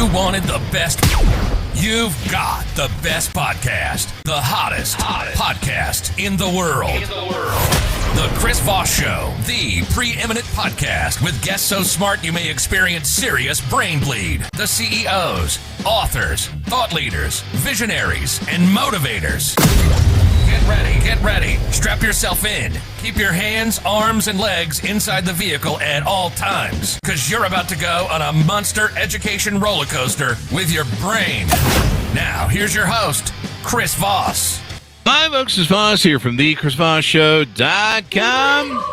You wanted the best. You've got the best podcast. The hottest podcast in the world. The Chris Voss Show, the preeminent podcast with guests so smart you may experience serious brain bleed. The CEOs, authors, thought leaders, visionaries, and motivators. Get ready. Strap yourself in. Keep your hands, arms, and legs inside the vehicle at all times, because you're about to go on a monster education roller coaster with your brain. Now, here's your host, Chris Voss. Hi, folks. Chris Voss here from the ChrisVossShow.com.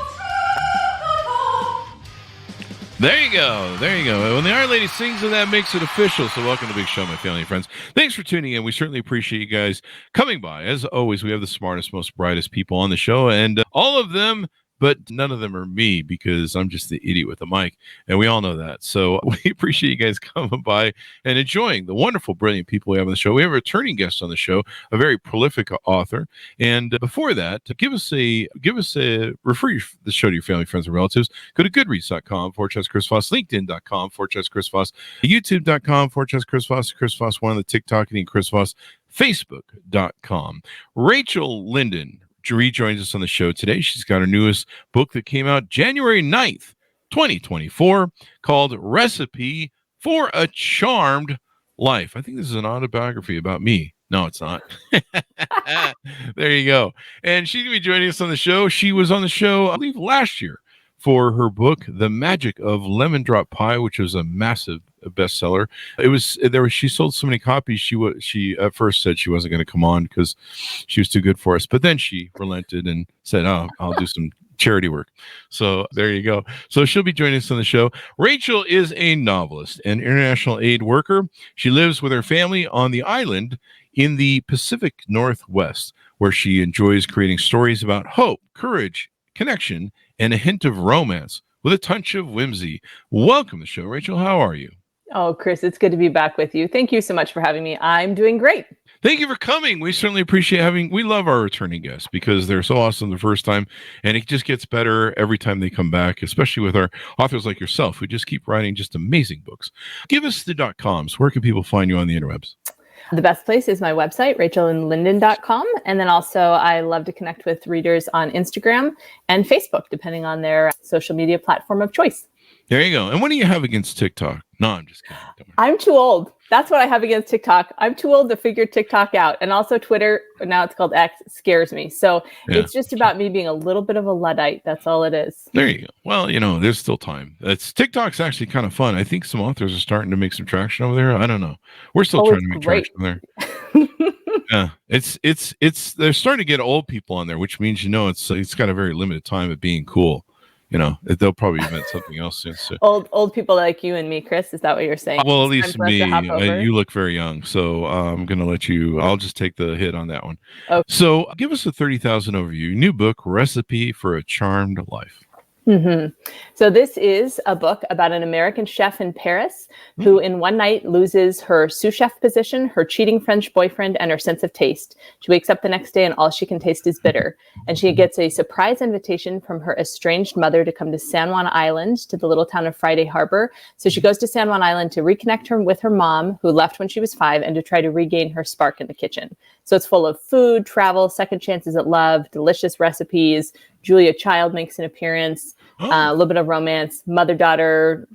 There you go. When the Iron Lady sings it, that makes it official. So welcome to the big show, my family and friends. Thanks for tuning in. We certainly appreciate you guys coming by. As always, we have the smartest, most brightest people on the show, and all of them, but none of them are me, because I'm just the idiot with the mic, and we all know that. So we appreciate you guys coming by and enjoying the wonderful, brilliant people we have on the show. We have a returning guest on the show, a very prolific author. And before that, refer the show to your family, friends, and relatives. Go to goodreads.com/Chris Voss, LinkedIn.com/Chris Voss, YouTube.com/Chris Voss, Chris Voss, one on the TikTok, and Chris Voss, Facebook.com. Rachel Linden rejoins us on the show today. She's got her newest book that came out January 9th, 2024, called Recipe for a Charmed Life. I think this is an autobiography about me. No, it's not. There you go. And she's going to be joining us on the show. She was on the show, I believe, last year for her book, The Magic of Lemon Drop Pie, which was a massive bestseller. She sold so many copies. She at first said she wasn't going to come on because she was too good for us, but then she relented and said, "Oh, I'll do some charity work." So there you go. So she'll be joining us on the show. Rachel is a novelist and international aid worker. She lives with her family on the island in the Pacific Northwest, where she enjoys creating stories about hope, courage, connection, and a hint of romance with a touch of whimsy. Welcome to the show, Rachel. How are you? Oh, Chris, it's good to be back with you. Thank you so much for having me. I'm doing great. Thank you for coming. We certainly appreciate we love our returning guests because they're so awesome the first time, and it just gets better every time they come back, especially with our authors like yourself who just keep writing just amazing books. Give us the .coms. Where can people find you on the interwebs? The best place is my website, rachelandlinden.com. And then also I love to connect with readers on Instagram and Facebook, depending on their social media platform of choice. There you go. And what do you have against TikTok? No, I'm just kidding. I'm too old. That's what I have against TikTok. I'm too old to figure TikTok out. And also Twitter, now it's called X, scares me. So It's just about me being a little bit of a Luddite. That's all it is. There you go. Well, there's still time. TikTok's actually kind of fun. I think some authors are starting to make some traction over there. I don't know. We're still trying to make traction there. Yeah, they're starting to get old people on there, which means it's got a very limited time of being cool. They'll probably invent something else soon. So. Old people like you and me, Chris. Is that what you're saying? Well, at least me. You look very young, so I'm going to let you. I'll just take the hit on that one. Okay. So, give us a 30,000 overview. New book, Recipe for a Charmed Life. Mm-hmm. So this is a book about an American chef in Paris who in one night loses her sous chef position, her cheating French boyfriend, and her sense of taste. She wakes up the next day and all she can taste is bitter. And she gets a surprise invitation from her estranged mother to come to San Juan Island, to the little town of Friday Harbor. So she goes to San Juan Island to reconnect her with her mom, who left when she was 5, and to try to regain her spark in the kitchen. So it's full of food, travel, second chances at love, delicious recipes. Julia Child makes an appearance, a little bit of romance, mother-daughter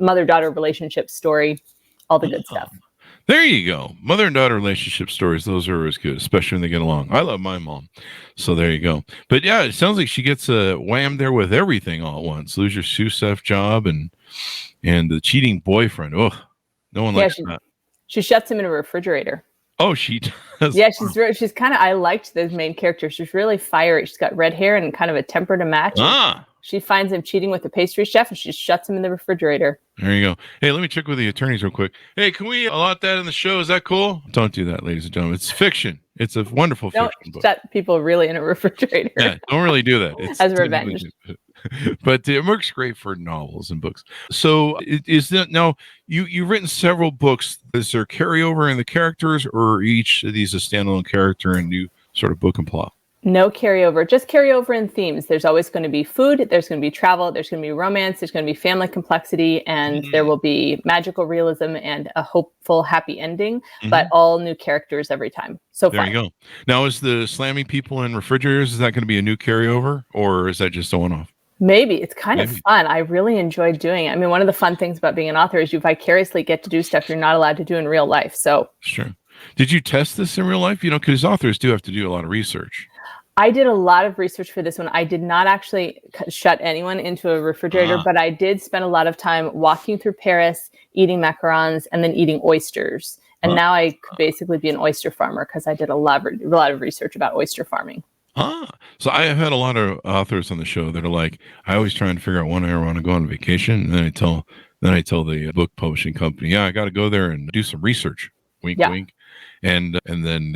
relationship story, all the good stuff. There you go. Mother and daughter relationship stories. Those are always good, especially when they get along. I love my mom. So there you go. But yeah, it sounds like she gets whammed there with everything all at once. Lose your sous chef job and the cheating boyfriend. Oh, no one likes that. She shuts him in a refrigerator. Oh, she does. Yeah, she's kind of, I liked the main character. She's really fiery. She's got red hair and kind of a temper to match. She finds him cheating with the pastry chef and she shuts him in the refrigerator. There you go. Hey, let me check with the attorneys real quick. Hey, can we allot that in the show? Is that cool? Don't do that, ladies and gentlemen. It's fiction. It's a wonderful fiction book. Don't shut people really in a refrigerator. Yeah, don't really do that. It's as revenge. But it works great for novels and books. So is that now you've written several books. Is there carryover in the characters, or each of these a standalone character and new sort of book and plot? No carryover, just carryover in themes. There's always going to be food, there's going to be travel, there's going to be romance, there's going to be family complexity, and there will be magical realism and a hopeful, happy ending, but all new characters every time. So there fun. you go. Now, is the slamming people in refrigerators, is that going to be a new carryover, or is that just a one-off? Maybe. It's kind of fun. I really enjoyed doing it. I mean, one of the fun things about being an author is you vicariously get to do stuff you're not allowed to do in real life. So sure. Did you test this in real life? You know, because authors do have to do a lot of research. I did a lot of research for this one. I did not actually shut anyone into a refrigerator, but I did spend a lot of time walking through Paris, eating macarons, and then eating oysters. And now I could basically be an oyster farmer because I did a lot of research about oyster farming. So I have had a lot of authors on the show that are like, I always try and figure out when I want to go on vacation, and then I tell the book publishing company, yeah, I got to go there and do some research. Wink, wink, and then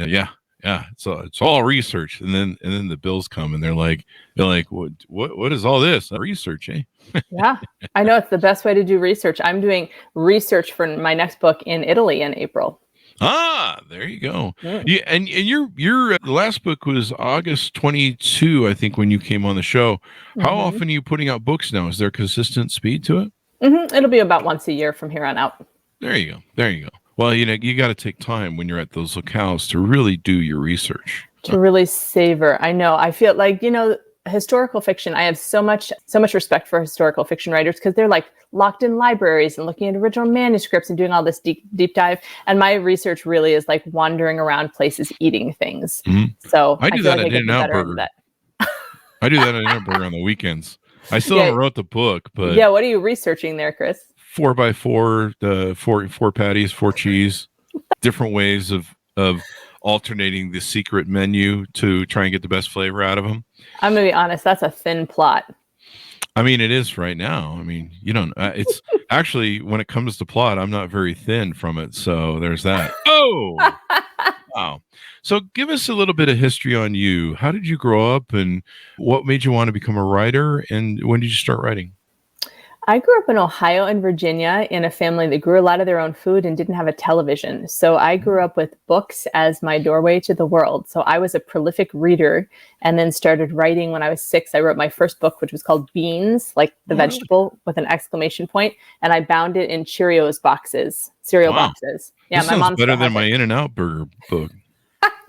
so it's all research, and then the bills come, and they're like, what is all this research? Eh? Yeah, I know it's the best way to do research. I'm doing research for my next book in Italy in April. There you go. Yeah, and your last book was August 22, I think, when you came on the show. How often are you putting out books now? Is there consistent speed to it? It'll be about once a year from here on out. There you go. Well, you got to take time when you're at those locales to really do your research. To really savor. I know. I feel like, historical fiction, I have so much respect for historical fiction writers because they're like locked in libraries and looking at original manuscripts and doing all this deep dive. And my research really is like wandering around places eating things. So I do that at In-N-Out Burger. I do that at In-N-Out Burger on the weekends. I still haven't wrote the book, but yeah. What are you researching there, Chris? 4x4, four patties, 4 cheese, different ways of alternating the secret menu to try and get the best flavor out of them. I'm gonna be honest, that's a thin plot. I mean, it is right now. I mean, it's actually, when it comes to plot, I'm not very thin from it. So there's that. Oh, wow. So give us a little bit of history on you. How did you grow up, and what made you want to become a writer, and when did you start writing? I grew up in Ohio and Virginia in a family that grew a lot of their own food and didn't have a television. So I grew up with books as my doorway to the world. So I was a prolific reader and then started writing when I was 6. I wrote my first book, which was called Beans, like the vegetable with an exclamation point. And I bound it in Cheerios boxes, cereal boxes. Yeah, this sounds better than my In-N-Out Burger book.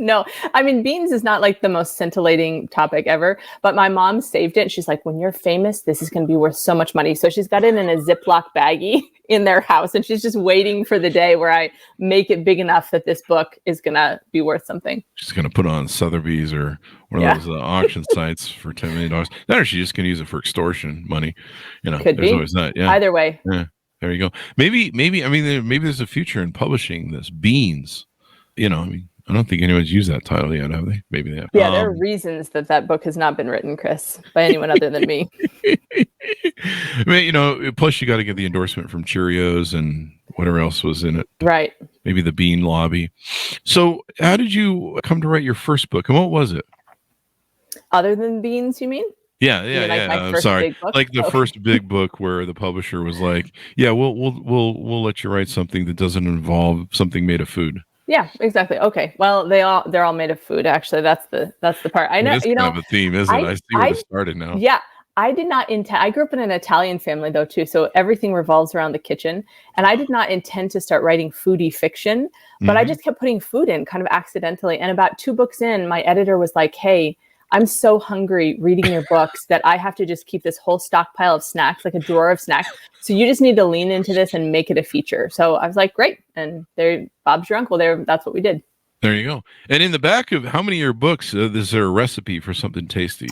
No, I mean, beans is not like the most scintillating topic ever, but my mom saved it. She's like, when you're famous, this is going to be worth so much money. So she's got it in a Ziploc baggie in their house. And she's just waiting for the day where I make it big enough that this book is going to be worth something. She's going to put on Sotheby's or one of those auction sites for $10 million. Then she's just going to use it for extortion money. Could be. Always that. Yeah. Either way. Yeah. There you go. Maybe there's a future in publishing this Beans. I don't think anyone's used that title yet, have they? Maybe they have. Yeah, there are reasons that book has not been written, Chris, by anyone other than me. I mean, plus you got to get the endorsement from Cheerios and whatever else was in it. Right. Maybe the Bean Lobby. So how did you come to write your first book, and what was it? Other than Beans, you mean? Yeah. I'm sorry. Like the first big book where the publisher was like, "Yeah, we'll let you write something that doesn't involve something made of food." Yeah, exactly. Okay. Well, they're all made of food. Actually, that's the part. I know. It's kind of a theme, isn't it? I see where it started now. Yeah, I did not intend. I grew up in an Italian family though too, so everything revolves around the kitchen. And I did not intend to start writing foodie fiction, but I just kept putting food in, kind of accidentally. And about 2 books in, my editor was like, "Hey, I'm so hungry reading your books that I have to just keep this whole stockpile of snacks, like a drawer of snacks. So you just need to lean into this and make it a feature." So I was like, great. And Bob's your uncle there. That's what we did. There you go. And in the back of how many of your books, is there a recipe for something tasty?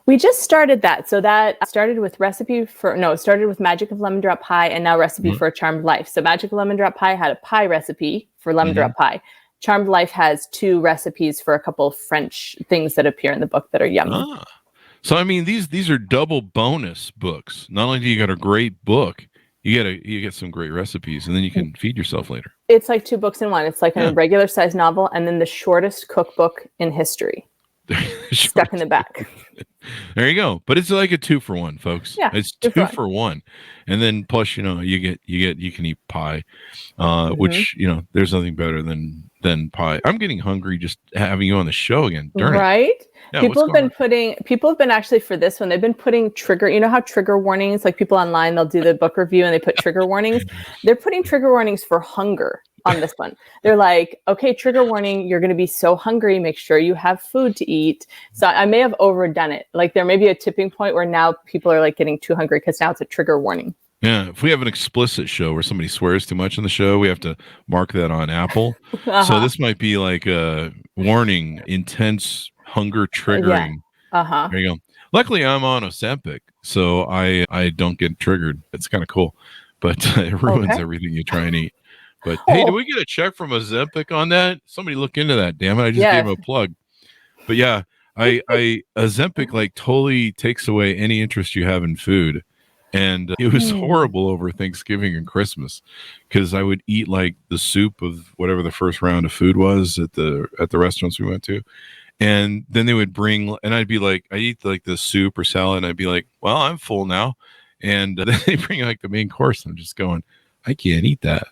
We just started that. So that started with started with Magic of Lemon Drop Pie and now Recipe for a Charmed Life. So Magic of Lemon Drop Pie had a pie recipe for lemon drop pie. Charmed Life has 2 recipes for a couple of French things that appear in the book that are yummy. So I mean, these are double bonus books. Not only do you get a great book, you get some great recipes, and then you can feed yourself later. It's like 2 books in one. It's like a regular size novel, and then the shortest cookbook in history. stuck in the back. There you go. But it's like a 2-for-1, folks. Yeah, It's 2-for-1. And then plus, you can eat pie, which, there's nothing better than pie. I'm getting hungry just having you on the show again. Darn it. Right? Yeah, people have been actually for this one, they've been putting how trigger warnings, like people online, they'll do the book review and they put trigger warnings. They're putting trigger warnings for hunger on this one. They're like, okay, trigger warning, you're going to be so hungry, make sure you have food to eat. So I may have overdone it. Like there may be a tipping point where now people are like getting too hungry because now it's a trigger warning. Yeah, if we have an explicit show where somebody swears too much on the show, we have to mark that on Apple. So this might be like a warning, intense hunger triggering. Yeah. There you go. Luckily, I'm on Ozempic, so I don't get triggered. It's kind of cool, but it ruins everything you try and eat. But hey, do we get a check from Ozempic on that? Somebody look into that. Damn it, I just gave him a plug. But yeah, Ozempic like totally takes away any interest you have in food. And it was horrible over Thanksgiving and Christmas because I would eat like the soup of whatever the first round of food was at the restaurants we went to. And then they would bring, and I'd be like, I eat like the soup or salad. And I'd be like, well, I'm full now. And then they bring like the main course. And I'm just going, I can't eat that.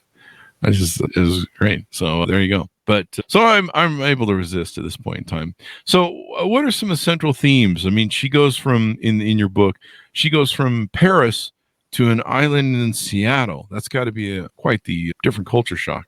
It was great. So there you go. But so I'm able to resist at this point in time. So what are some of the central themes? I mean, she goes from in your book, she goes from Paris to an island in Seattle. That's got to be quite the different culture shock.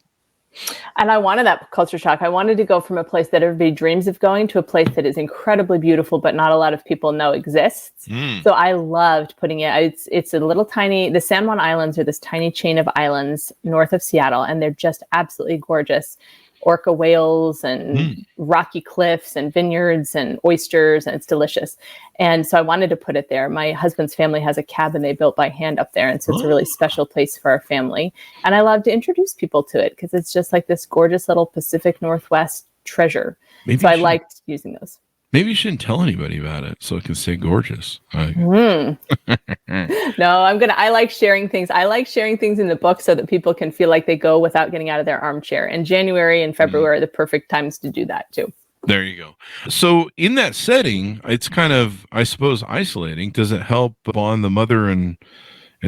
And I wanted that culture shock. I wanted to go from a place that everybody dreams of going to a place that is incredibly beautiful, but not a lot of people know exists. So I loved putting it. It's a little tiny, the San Juan Islands are this tiny chain of islands north of Seattle, and they're just absolutely gorgeous. Orca whales and rocky cliffs and vineyards and oysters, and it's delicious. And so I wanted to put it there. My husband's family has a cabin they built by hand up there. And so it's a really special place for our family. And I love to introduce people to it because it's just like this gorgeous little Pacific Northwest treasure. So I liked using those. Maybe you shouldn't tell anybody about it so it can stay gorgeous. No, I like sharing things. I like sharing things in the book so that people can feel like they go without getting out of their armchair. And January and February are the perfect times to do that too. There you go. So in that setting, it's kind of, I suppose, isolating. Does it help bond the mother and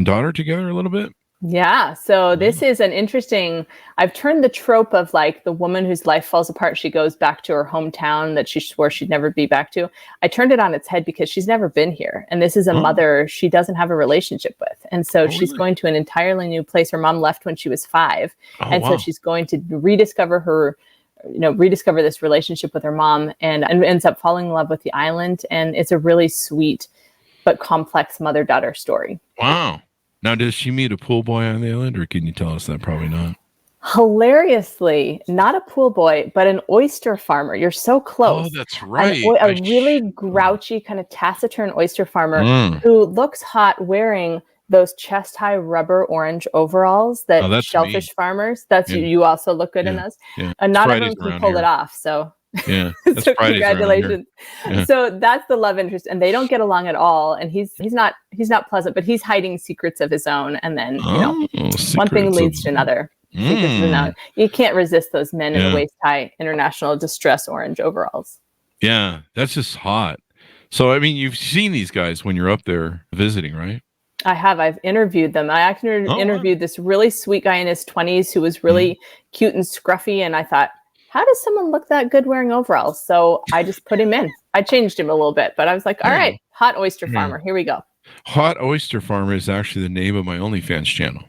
daughter together a little bit? Yeah. So this is an interesting, I've turned the trope of like the woman whose life falls apart. She goes back to her hometown that she swore she'd never be back to. I turned it on its head because she's never been here. And this is a mother she doesn't have a relationship with. And so she's going to an entirely new place. Her mom left when she was 5. So she's going to rediscover this relationship with her mom and ends up falling in love with the island. And it's a really sweet but complex mother-daughter story. Wow. Now, does she meet a pool boy on the island, or can you tell us that? Probably not. Hilariously, not a pool boy, but an oyster farmer. You're so close. Oh, that's right. A really grouchy, kind of taciturn oyster farmer who looks hot wearing those chest-high rubber orange overalls that shellfish farmers. You also look good in those. Yeah. And not everyone can pull it off. So. Yeah. So congratulations. Yeah. So that's the love interest, and they don't get along at all. And he's not pleasant, but he's hiding secrets of his own. And then one thing leads to another. You can't resist those men in the waist high international distress orange overalls. Yeah, that's just hot. So I mean, you've seen these guys when you're up there visiting, right? I have. I've interviewed them. I actually interviewed this really sweet guy in his 20s who was really cute and scruffy, and I thought, how does someone look that good wearing overalls? So I just put him in. I changed him a little bit, but I was like, all right, hot oyster farmer. Here we go. Hot oyster farmer is actually the name of my OnlyFans channel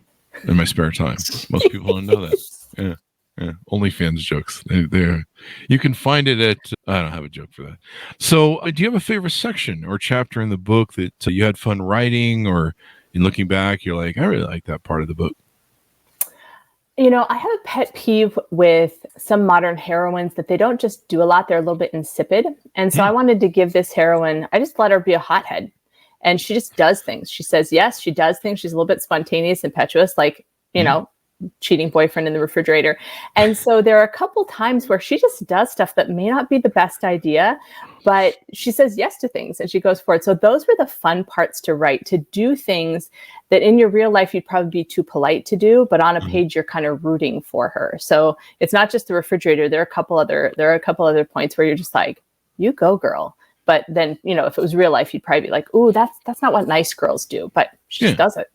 in my spare time. Most people don't know that. Yeah. OnlyFans jokes. You can find it at, I don't have a joke for that. So do you have a favorite section or chapter in the book that you had fun writing, or in looking back, you're like, I really like that part of the book? I have a pet peeve with some modern heroines that they don't just do a lot. They're a little bit insipid. And so I wanted to give this heroine, I just let her be a hothead. And she just does things. She says, yes, she does things. She's a little bit spontaneous, impetuous, like, cheating boyfriend in the refrigerator. And so there are a couple times where she just does stuff that may not be the best idea, but she says yes to things and she goes for it. So those were the fun parts to write, to do things that in your real life you'd probably be too polite to do, but on a page you're kind of rooting for her. So it's not just the refrigerator. There are a couple other points where you're just like, you go, girl. But then, if it was real life, you'd probably be like, ooh, that's not what nice girls do. But she just does it.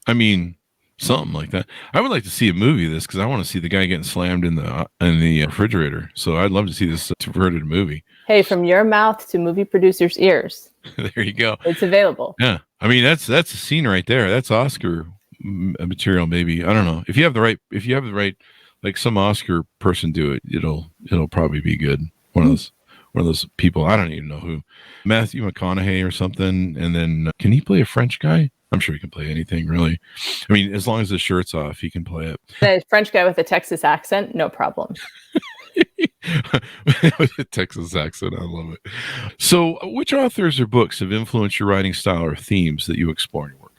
I mean, something like that. I would like to see a movie of this because I want to see the guy getting slammed in the refrigerator. So I'd love to see this converted movie. Hey, from your mouth to movie producers' ears. There you go. It's available. Yeah. I mean, that's a scene right there. That's Oscar material, maybe. I don't know. If you have the right, like some Oscar person do it, it'll probably be good. One of those people. I don't even know who. Matthew McConaughey or something. And then can he play a French guy? I'm sure he can play anything, really. I mean, as long as the shirt's off, he can play it. The French guy with a Texas accent, no problem. With a Texas accent, I love it. So, which authors or books have influenced your writing style or themes that you explore in your work?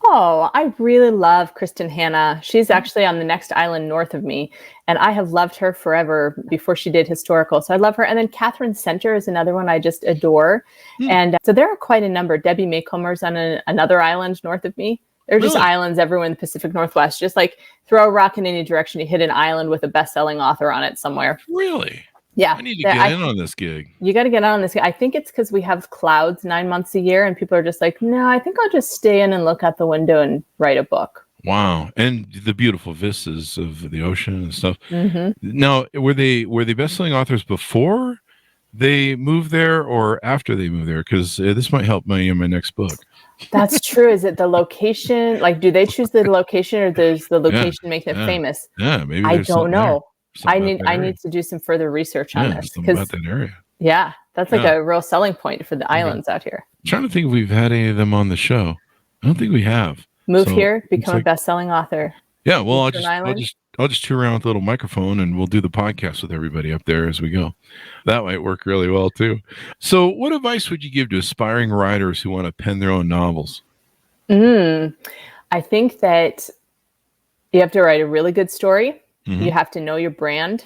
Oh, I really love Kristen Hanna. She's actually on the next island north of me, and I have loved her forever before she did historical. So I love her. And then Catherine Center is another one I just adore. And so there are quite a number. Debbie Maycomer's on another island north of me. There are just islands everywhere in the Pacific Northwest. Just like throw a rock in any direction, you hit an island with a best-selling author on it somewhere. Really? Yeah. I need to get in on this gig. You got to get on this. I think it's because we have clouds 9 months a year and people are just like, no, I think I'll just stay in and look out the window and write a book. Wow. And the beautiful vistas of the ocean and stuff. Mm-hmm. Now, were they best-selling authors before they moved there or after they moved there? Because this might help me in my next book. That's true. Is it the location? Like, do they choose the location or does the location make them famous? Yeah, maybe. I don't know. I need area. to do some further research on this. About that area. Yeah, that's like a real selling point for the islands out here. I'm trying to think if we've had any of them on the show. I don't think we have. Move here, become a best-selling author. Yeah, well, I'll just tour around with a little microphone and we'll do the podcast with everybody up there as we go. That might work really well too. So what advice would you give to aspiring writers who want to pen their own novels? I think that you have to write a really good story. Mm-hmm. You have to know your brand.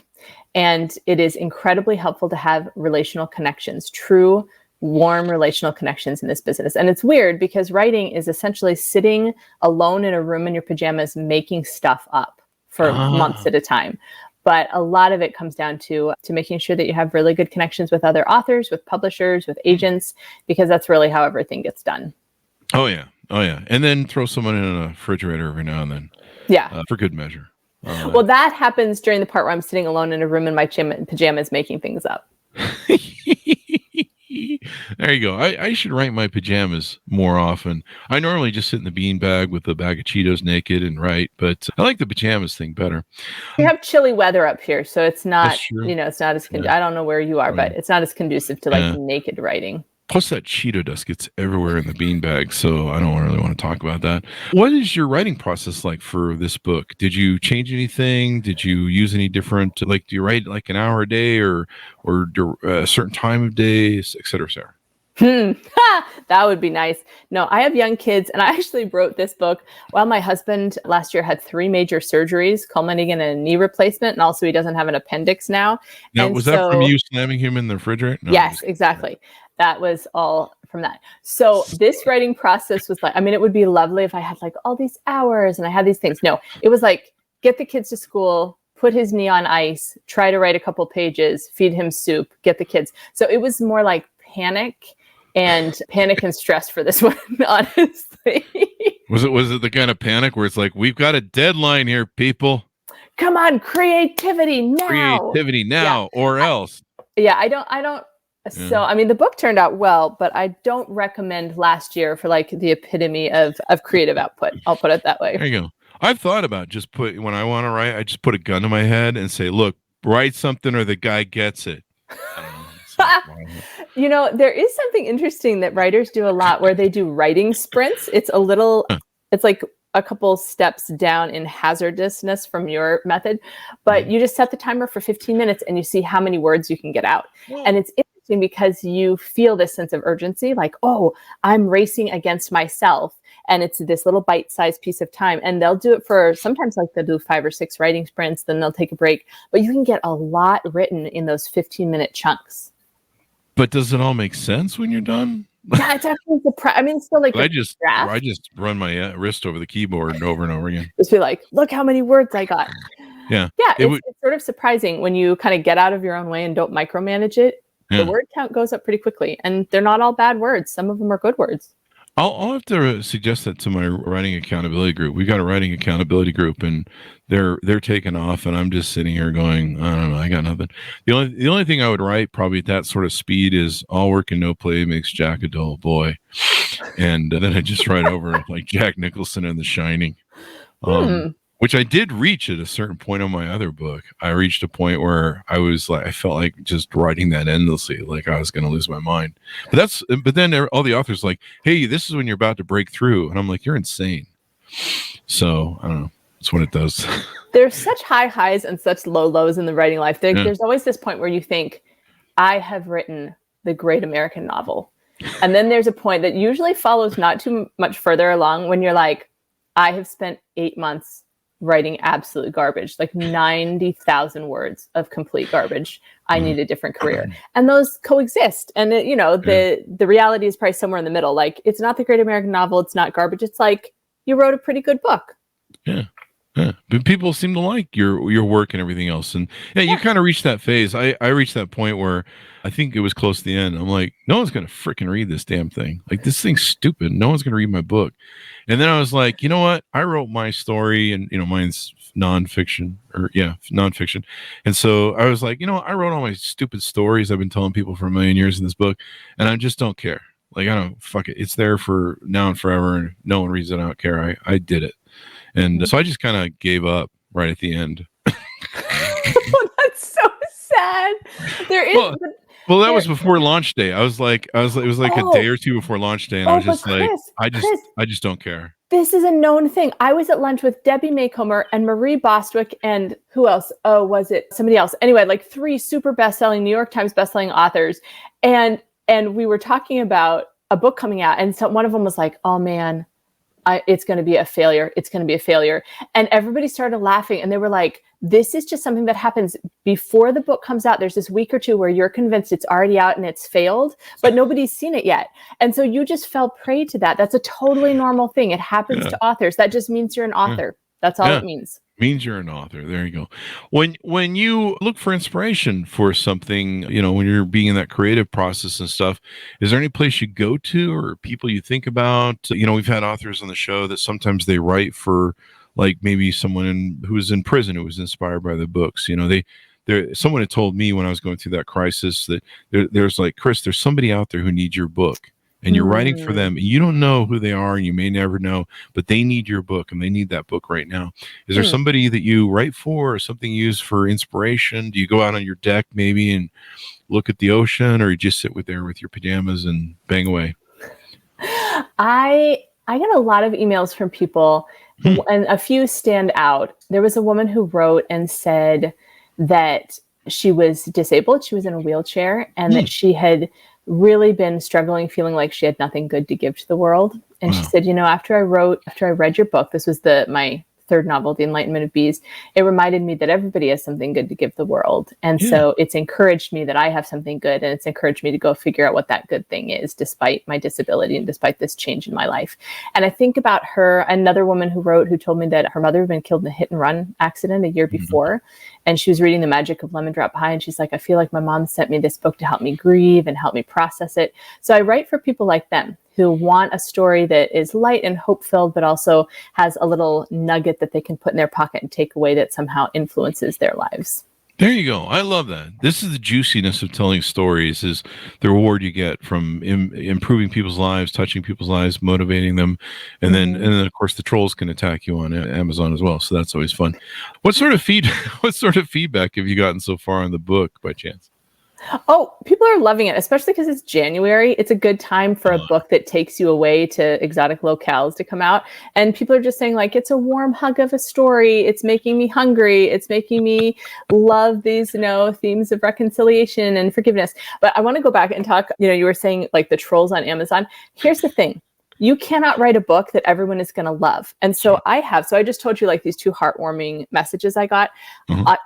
And it is incredibly helpful to have relational connections, true, warm relational connections in this business. And it's weird because writing is essentially sitting alone in a room in your pajamas, making stuff up for months at a time. But a lot of it comes down to making sure that you have really good connections with other authors, with publishers, with agents, because that's really how everything gets done. Oh, yeah. And then throw someone in a refrigerator every now and then. Yeah. For good measure. Well, that happens during the part where I'm sitting alone in a room in my pajamas making things up. There you go. I should write my pajamas more often. I normally just sit in the beanbag with a bag of Cheetos naked and write, but I like the pajamas thing better. We have chilly weather up here, so it's not, it's not as, I don't know where you are, but it's not as conducive to like naked writing. Plus that Cheeto dust gets everywhere in the beanbag, so I don't really want to talk about that. What is your writing process like for this book? Did you change anything? Did you use any different, like, do you write like an hour a day or a certain time of day, et cetera, et cetera? That would be nice. No, I have young kids, and I actually wrote this book while my husband last year had 3 major surgeries, culminating in a knee replacement, and also he doesn't have an appendix now. Now, was that from you slamming him in the refrigerator? No, yes, exactly. That was all from that. So this writing process was like, I mean, it would be lovely if I had like all these hours and I had these things. No, it was like, get the kids to school, put his knee on ice, try to write a couple pages, feed him soup, get the kids. So it was more like panic and stress for this one, honestly. Was it the kind of panic where it's like, we've got a deadline here, people? Come on, creativity now. Or else. Yeah, I don't. So, I mean, the book turned out well, but I don't recommend last year for like the epitome of creative output. I'll put it that way. There you go. I've thought about when I want to write, I just put a gun to my head and say, look, write something or the guy gets it. There is something interesting that writers do a lot where they do writing sprints. It's it's like a couple steps down in hazardousness from your method, but you just set the timer for 15 minutes and you see how many words you can get out. Whoa. And it's interesting because you feel this sense of urgency, like, oh, I'm racing against myself. And it's this little bite-sized piece of time. And they'll do it for sometimes like they'll do 5 or 6 writing sprints, then they'll take a break. But you can get a lot written in those 15-minute chunks. But does it all make sense when you're done? Yeah, it's actually I mean, it's still like I just run my wrist over the keyboard over and over again. Just be like, look how many words I got. Yeah. Yeah, it's sort of surprising when you kind of get out of your own way and don't micromanage it. the word count goes up pretty quickly, and they're not all bad words. Some of them are good words. I'll have to suggest that to my writing accountability group. We got a writing accountability group, and they're taking off, and I'm just sitting here going, I don't know, I got nothing. The only thing I would write probably at that sort of speed is all work and no play makes Jack a dull boy, and then I just write over like Jack Nicholson in The Shining, which I did reach at a certain point on my other book. I reached a point where I felt like just writing that endlessly, like I was going to lose my mind. But then all the authors like, hey, this is when you're about to break through, and I'm like, you're insane. So I don't know. That's what it does. There's such high highs and such low lows in the writing life. There's always this point where you think, I have written the great American novel. And then there's a point that usually follows not too much further along when you're like, I have spent 8 months writing absolute garbage, like 90,000 words of complete garbage. I need a different career. And those coexist. And the reality is probably somewhere in the middle. Like, it's not the great American novel. It's not garbage. It's like, you wrote a pretty good book. Yeah. But people seem to like your work and everything else. And you kind of reached that phase. I reached that point where I think it was close to the end. I'm like, no one's going to freaking read this damn thing. Like, this thing's stupid. No one's going to read my book. And then I was like, you know what? I wrote my story, and mine's nonfiction. And so I was like, I wrote all my stupid stories I've been telling people for a million years in this book, and I just don't care. Like, I don't, fuck it. It's there for now and forever, and no one reads it. I don't care. I did it. And so I just kind of gave up right at the end. That's so sad. There is. Well, that was before launch day. It was like a day or two before launch day, and I was just like, Chris, I just don't care. This is a known thing. I was at lunch with Debbie Maycomer and Marie Bostwick, and who else? Oh, was it somebody else? Anyway, like 3 super best-selling New York Times bestselling authors, and we were talking about a book coming out, and so one of them was like, "Oh man, it's going to be a failure. It's going to be a failure." And everybody started laughing, and they were like, this is just something that happens before the book comes out. There's this week or two where you're convinced it's already out and it's failed, but nobody's seen it yet. And so you just fell prey to that. That's a totally normal thing. It happens to authors. That just means you're an author. That's all it means. Means you're an author. There you go. When you look for inspiration for something, when you're being in that creative process and stuff, is there any place you go to or people you think about? We've had authors on the show that sometimes they write for, like, maybe someone who's in prison who was inspired by the books. Someone had told me when I was going through that crisis that there's like, Chris, there's somebody out there who needs your book. And you're writing for them. You don't know who they are, and you may never know, but they need your book, and they need that book right now. Is there somebody that you write for, or something you use for inspiration? Do you go out on your deck maybe and look at the ocean, or you just sit there with your pajamas and bang away? I get a lot of emails from people, and a few stand out. There was a woman who wrote and said that she was disabled. She was in a wheelchair, and that she had really been struggling, feeling like she had nothing good to give to the world. And she said, after I read your book, this was my third novel, The Enlightenment of Bees, it reminded me that everybody has something good to give the world. And so it's encouraged me that I have something good, and it's encouraged me to go figure out what that good thing is, despite my disability and despite this change in my life. And I think about her, another woman who told me that her mother had been killed in a hit and run accident a year before. And she was reading The Magic of Lemon Drop Pie, and she's like, I feel like my mom sent me this book to help me grieve and help me process it. So I write for people like them who want a story that is light and hope-filled, but also has a little nugget that they can put in their pocket and take away that somehow influences their lives. There you go. I love that. This is the juiciness of telling stories, is the reward you get from improving people's lives, touching people's lives, motivating them. And then of course, the trolls can attack you on Amazon as well. So that's always fun. What sort of feedback have you gotten so far on the book by chance? Oh, people are loving it, especially because it's January. It's a good time for a book that takes you away to exotic locales to come out. And people are just saying, like, it's a warm hug of a story. It's making me hungry. It's making me love these, themes of reconciliation and forgiveness. But I want to go back and talk, you were saying like the trolls on Amazon. Here's the thing. You cannot write a book that everyone is going to love. And so I just told you like these 2 heartwarming messages I got.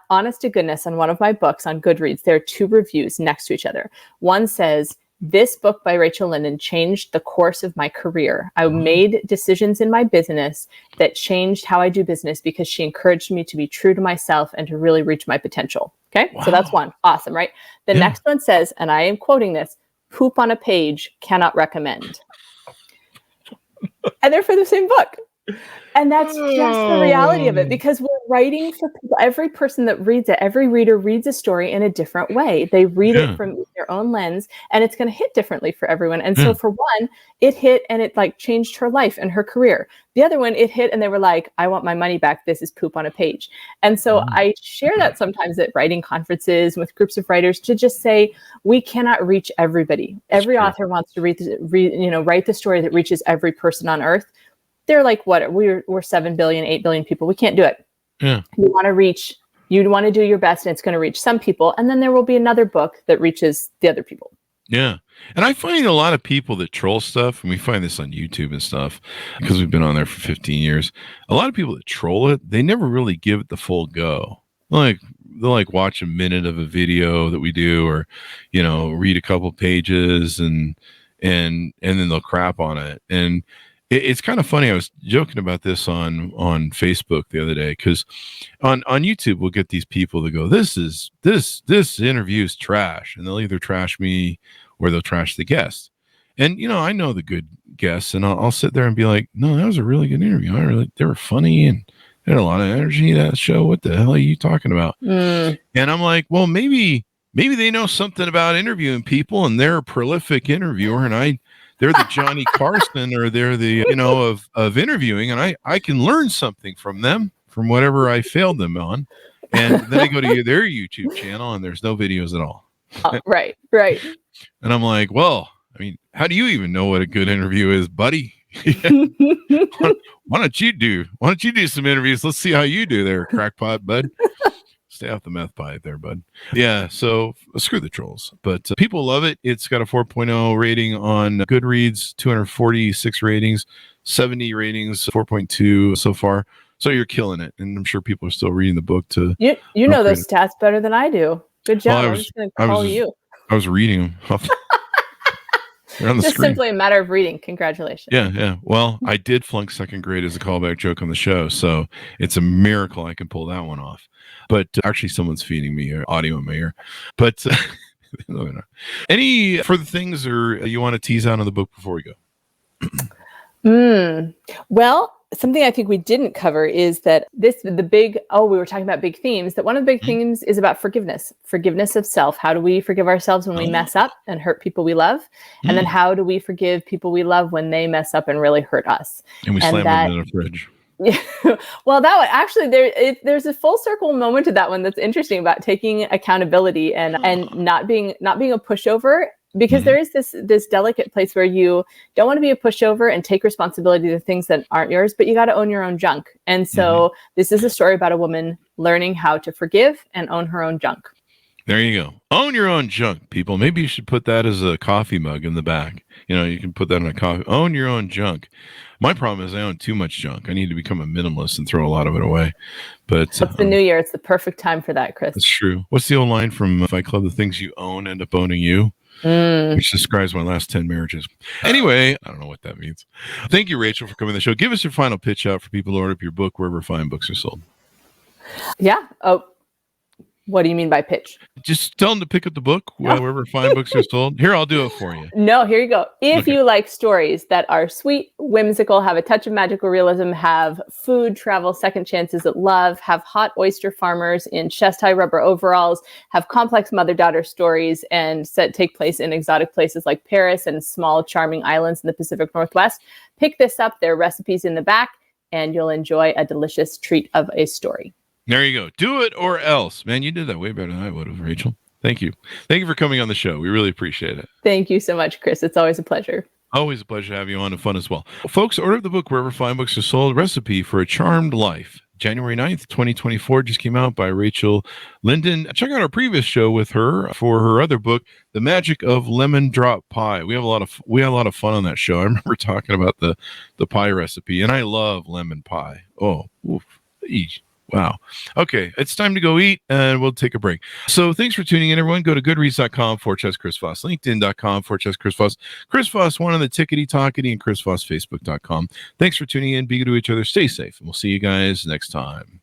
Honest to goodness, on one of my books on Goodreads, there are 2 reviews next to each other. One says, This book by Rachel Linden changed the course of my career. I made decisions in my business that changed how I do business because she encouraged me to be true to myself and to really reach my potential. Okay. Wow. So that's one. Awesome, right? The next one says, and I am quoting this, poop on a page, cannot recommend. And they're for the same book. And that's just the reality of it, because we're writing for people. Every person that reads it, every reader reads a story in a different way. They read it from their own lens, and it's going to hit differently for everyone. And so for one, it hit and it like changed her life and her career. The other one, it hit and they were like, I want my money back. This is poop on a page. And so I share that sometimes at writing conferences with groups of writers to just say, we cannot reach everybody. Every author wants to write the story that reaches every person on earth. They're like, what? We're 7 billion, 8 billion people. We can't do it. Yeah. You want to do your best, and it's going to reach some people. And then there will be another book that reaches the other people. Yeah. And I find a lot of people that troll stuff, and we find this on YouTube and stuff, because we've been on there for 15 years. A lot of people that troll it, they never really give it the full go. They'll watch a minute of a video that we do, or, read a couple pages and then they'll crap on it. And it's kind of funny. I was joking about this on Facebook the other day, because on YouTube we'll get these people that go, this interview is trash, and they'll either trash me or they'll trash the guest. And I know the good guests, and I'll sit there and be like, no, that was a really good interview. They were funny and they had a lot of energy, that show. What the hell are you talking about? And I'm like, well, maybe they know something about interviewing people, and they're a prolific interviewer, and they're the Johnny Carson, or they're the, of interviewing. And I can learn something from them, from whatever I failed them on. And then I go to their YouTube channel, and there's no videos at all. Right. And I'm like, well, how do you even know what a good interview is, buddy? Why don't you do some interviews? Let's see how you do there, crackpot, bud. Stay off the meth pipe there, bud. Yeah, so screw the trolls. But people love it. It's got a 4.0 rating on Goodreads, 246 ratings, 70 ratings, 4.2 so far. So you're killing it. And I'm sure people are still reading the book to... You know those stats better than I do. Good job. I'm just going to call you. I was reading them. They're on the just screen. Simply a matter of reading. Congratulations. Yeah. Well, I did flunk second grade as a callback joke on the show, so it's a miracle I can pull that one off. But actually, someone's feeding me audio in my ear. But no, they're not. Any further things or you want to tease out on the book before we go? Well, something I think we didn't cover is that we were talking about big themes, that one of the big themes is about forgiveness of self. How do we forgive ourselves when we mess up and hurt people we love? And then how do we forgive people we love when they mess up and really hurt us? And we slam them in the fridge. Yeah. Well, that one actually, there's a full circle moment to that one that's interesting about taking accountability and not being a pushover. Because there is this delicate place where you don't want to be a pushover and take responsibility to things that aren't yours, but you got to own your own junk. And so this is a story about a woman learning how to forgive and own her own junk. There you go. Own your own junk, people. Maybe you should put that as a coffee mug in the back. You can put that in a coffee. Own your own junk. My problem is I own too much junk. I need to become a minimalist and throw a lot of it away. But it's the new year. It's the perfect time for that, Chris. That's true. What's the old line from Fight Club? The things you own end up owning you. Which describes my last 10 marriages. Anyway, I don't know what that means. Thank you, Rachel, for coming on the show. Give us your final pitch out for people to order up your book wherever fine books are sold. Yeah. Oh, what do you mean by pitch? Just tell them to pick up the book wherever fine books are sold. Here, I'll do it for you. No, here you go. If you like stories that are sweet, whimsical, have a touch of magical realism, have food, travel, second chances at love, have hot oyster farmers in chest-high rubber overalls, have complex mother-daughter stories, and take place in exotic places like Paris and small, charming islands in the Pacific Northwest, pick this up. There are recipes in the back, and you'll enjoy a delicious treat of a story. There you go. Do it or else. Man, you did that way better than I would have, Rachel. Thank you. Thank you for coming on the show. We really appreciate it. Thank you so much, Chris. It's always a pleasure. Always a pleasure to have you on, and fun as well. Folks, order the book wherever fine books are sold. Recipe for a Charmed Life. January 9th, 2024 just came out by Rachel Linden. Check out our previous show with her for her other book, The Magic of Lemon Drop Pie. We had a lot of fun on that show. I remember talking about the pie recipe, and I love lemon pie. Oh, oof. Wow. Okay, it's time to go eat, and we'll take a break. So thanks for tuning in, everyone. Go to goodreads.com/Chris Voss, LinkedIn.com/Chris Voss, Chris Voss, one on the tickety-tockety, and Chris Voss, Facebook.com. Thanks for tuning in. Be good to each other. Stay safe, and we'll see you guys next time.